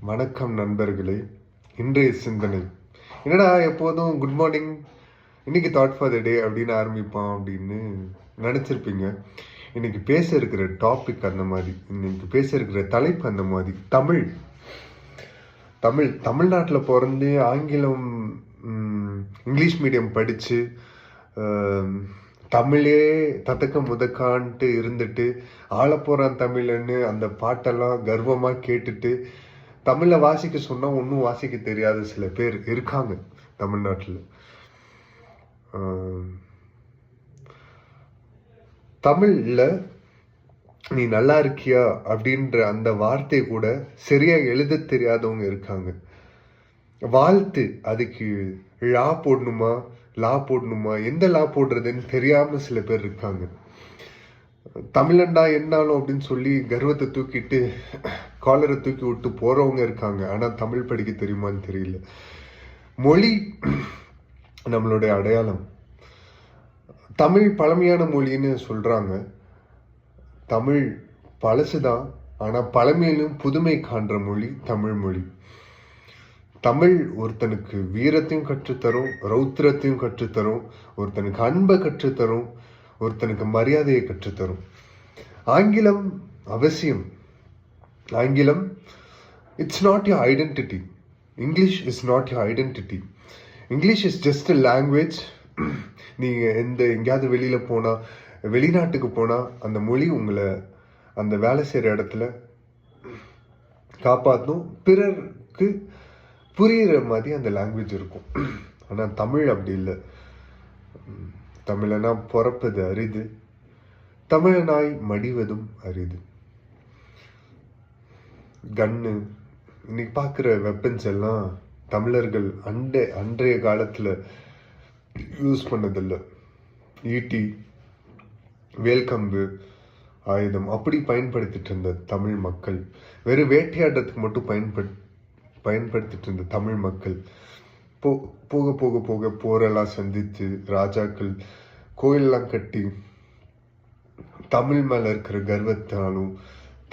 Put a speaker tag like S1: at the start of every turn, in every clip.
S1: வணக்கம் நண்பர்களே. இன்றைய சிந்தனை என்னடா எப்போதும் குட் மார்னிங், இன்னைக்கு தாட் ஃபார் த டே அப்படின்னு ஆரம்பிப்பான் அப்படின்னு நினச்சிருப்பீங்க. இன்னைக்கு பேச இருக்கிற டாபிக் அந்த மாதிரி, இன்னைக்கு பேச இருக்கிற தலைப்பு அந்த மாதிரி. தமிழ்நாட்டில் பிறந்து ஆங்கிலம் இங்கிலீஷ் மீடியம் படித்து தமிழே தத்தக்க முதக்கான்ட்டு இருந்துட்டு ஆளப்போறான் தமிழன்னு அந்த பாட்டெல்லாம் கர்வமாக கேட்டுட்டு தமிழை வாசிக்க சொன்னால் ஒன்றும் வாசிக்க தெரியாத சில பேர் இருக்காங்க தமிழ்நாட்டில். தமிழில் நீ நல்லா இருக்கியா அப்படின்ற அந்த வார்த்தை கூட சரியா எழுத தெரியாதவங்க இருக்காங்க. வாழ்த்து, அதுக்கு லா போடணுமா எந்த லா போடுறதுன்னு தெரியாம சில பேர் இருக்காங்க. தமிழண்டா என்னாலும் அப்படின்னு சொல்லி கர்வத்தை தூக்கிட்டு காலரை தூக்கி விட்டு போறவங்க இருக்காங்க. ஆனா தமிழ் படிக்க தெரியுமான்னு தெரியல. மொழி நம்மளுடைய அடையாளம். தமிழ் பழமையான மொழின்னு சொல்றாங்க. தமிழ் பழசுதான், ஆனா பழமையிலும் புதுமை காண்ற மொழி தமிழ் மொழி. தமிழ் ஒருத்தனுக்கு வீரத்தையும் கற்றுத்தரும், ரௌத்திரத்தையும் கற்றுத்தரும், ஒருத்தனுக்கு அன்பை கற்றுத்தரும், ஒருத்தனுக்கு மரியாதையை கற்றுத்தரும். ஆங்கிலம் அவசியம். ஆங்கிலம் it's not your identity. English is not your identity. English is just a language. நீங்கள் எங்கேயாவது வெளியில் போனால், வெளிநாட்டுக்கு போனால் அந்த மொழி உங்களை அந்த வேலை செய்கிற இடத்துல காப்பாற்றும். பிறருக்கு புரிகிற மாதிரி அந்த லாங்குவேஜ் இருக்கும். ஆனால் தமிழ் அப்படி இல்லை. தமிழனா பிறப்பது அரிது, தமிழனாய் மடிவதும் அரிது. கன்னு, இன்னைக்கு பார்க்குற வெப்பன்ஸ் எல்லாம் தமிழர்கள் அன்றைய காலத்தில் யூஸ் பண்ணதில்லை. ஈட்டி, வேல்கம்பு ஆயுதம் அப்படி பயன்படுத்திட்டு இருந்த தமிழ் மக்கள், வெறும் வேட்டையாடுறதுக்கு மட்டும் பயன்படுத்திட்டு இருந்த தமிழ் மக்கள் போக போக போக போரெல்லாம் சந்தித்து ராஜாக்கள் கோயிலெல்லாம் கட்டி தமிழ் மேலே இருக்கிற கர்வத்தினாலும்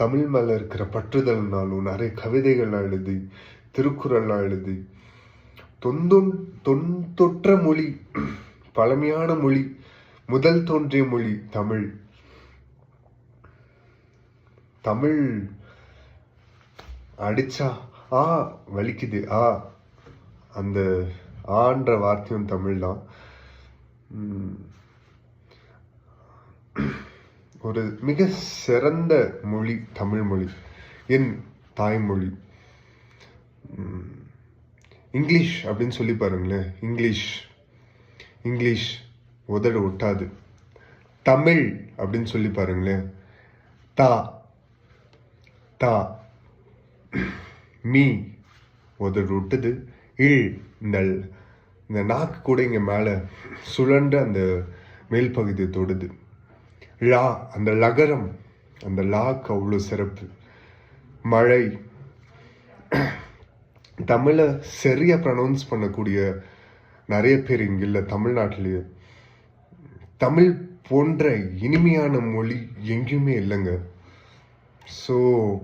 S1: தமிழ் மேலே இருக்கிற பற்றுதல்னாலும் நிறைய கவிதைகள்லாம் எழுதி, திருக்குறள்லாம் எழுதி, தொன்ற மொழி, பழமையான மொழி, முதல் தோன்றிய மொழி தமிழ். தமிழ் அடிச்சா வலிக்குது, அந்த ஆன்ற வார்த்தையும் தமிழ் தான். ஒரு மிக சிறந்த மொழி தமிழ் மொழி, என் தாய்மொழி. இங்கிலீஷ் அப்படின்னு சொல்லி பாருங்களேன். இங்கிலீஷ் உதட ஒட்டாது. தமிழ் அப்படின்னு சொல்லி பாருங்களேன். தா மீ உதடு ஒட்டுது. இந்த நாக்கு கூட இங்கே மேலே சுழன்ற அந்த மேல் பகுதியை தொடுது. லா, அந்த லகரம், அந்த லாக்கு அவ்வளோ சிறப்பு. மழை, தமிழை சரியாக ப்ரொனவுன்ஸ் பண்ணக்கூடிய நிறைய பேர் இங்கே இல்லை தமிழ்நாட்டிலேயே. தமிழ் போன்ற இனிமையான மொழி எங்கேயுமே இல்லைங்க. ஸோ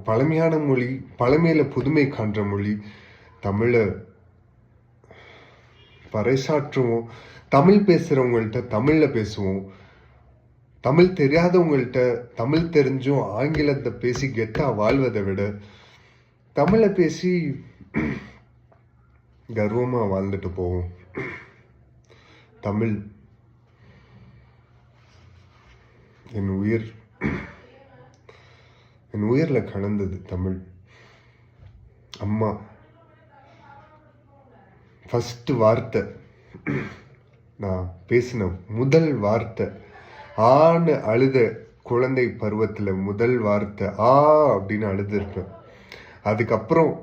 S1: பழமையான மொழி, பழமையில் புதுமை காண்ற மொழி தமிழை பறைசாற்றுவோம். தமிழ் பேசுகிறவங்கள்ட்ட தமிழில் பேசுவோம். தமிழ் தெரியாதவங்கள்ட்ட தமிழ் தெரிஞ்சும் ஆங்கிலத்தை பேசி கெத்தா வாழ்வதை விட தமிழை பேசி கர்வமாக வாழ்ந்துட்டு போவோம். தமிழ் என் உயிரில் கலந்தது. தமிழ் அம்மா ஃபஸ்ட்டு வார்த்தை, நான் பேசின முதல் வார்த்தை, ஆன்னு அழுத குழந்தை பருவத்தில் முதல் வார்த்தை அப்படின்னு அழுதுருப்பேன். அதுக்கப்புறம்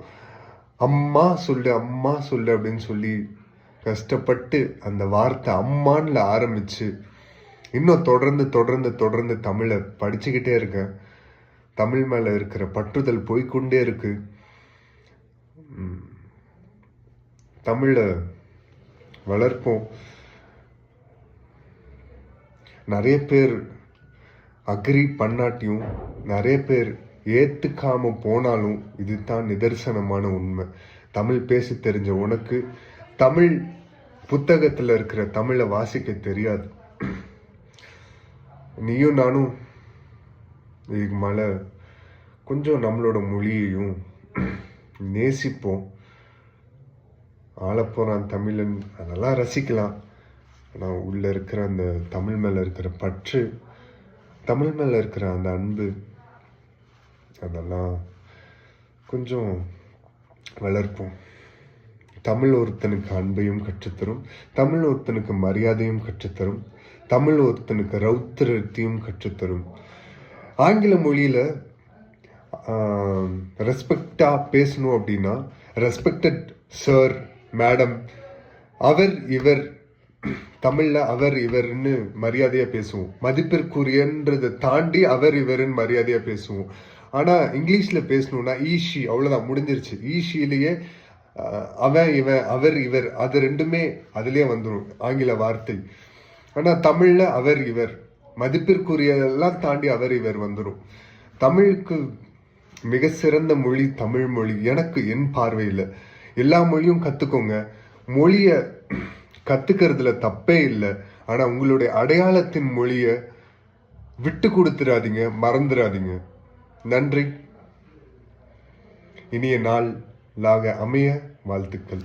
S1: அம்மா சொல்லு அப்படின்னு சொல்லி கஷ்டப்பட்டு அந்த வார்த்தை அம்மான்ல ஆரம்பிச்சு இன்னும் தொடர்ந்து தமிழை படிச்சுக்கிட்டே இருக்கேன். தமிழ் மேலே இருக்கிற பற்றுதல் போய்கொண்டே இருக்கு. தமிழை வளர்ப்போம். நிறைய பேர் அக்ரி பண்ணாட்டியும் நிறைய பேர் ஏற்றுக்காம போனாலும் இதுதான் நிதர்சனமான உண்மை. தமிழ் பேச தெரிஞ்ச உனக்கு தமிழ் புத்தகத்தில் இருக்கிற தமிழை வாசிக்க தெரியாது. நீயும் நானும் இதுக்கு மேலே கொஞ்சம் நம்மளோட மொழியையும் நேசிப்போம். ஆளப்போகிறான் தமிழன், அதெல்லாம் ரசிக்கலாம். ஆனால் உள்ளே இருக்கிற அந்த தமிழ் மேலே இருக்கிற பற்று, தமிழ் மேலே இருக்கிற அந்த அன்பு, அதெல்லாம் கொஞ்சம் வளர்ப்போம். தமிழ் ஒருத்தனுக்கு அன்பையும் கற்றுத்தரும், தமிழ் ஒருத்தனுக்கு மரியாதையும் கற்றுத்தரும், தமிழ் ஒருத்தனுக்கு ரௌத்திரத்தையும் கற்றுத்தரும். ஆங்கில மொழியில் ரெஸ்பெக்டாக பேசணும் அப்படின்னா ரெஸ்பெக்டட் சார், மேடம், அவர் இவர். தமிழில் அவர் இவர்னு மரியாதையாக பேசுவோம். மதிப்பிற்குரியன்றதை தாண்டி அவர் இவருன்னு மரியாதையாக பேசுவோம். ஆனால் இங்கிலீஷில் பேசணுன்னா ஈஷி, அவ்வளோதான், முடிஞ்சிருச்சு. ஈஷிலேயே அவன் இவன் அவர் இவர் அது ரெண்டுமே அதுலேயே வந்துடும் ஆங்கில வார்த்தை. ஆனால் தமிழில் அவர் இவர், மதிப்பிற்குரியதெல்லாம் தாண்டி அவர் இவர் வந்துடும். தமிழுக்கு மிக சிறந்த மொழி தமிழ் மொழி. எனக்கு என் பார்வையில் எல்லா மொழியும் கற்றுக்கோங்க. மொழியை கற்றுக்கிறதுல தப்பே இல்லை. ஆனால் உங்களுடைய அடையாளத்தின் மொழியை விட்டு கொடுத்துடாதீங்க, மறந்துடாதீங்க. நன்றி. இனிய நாள் லாக அமைய வாழ்த்துக்கள்.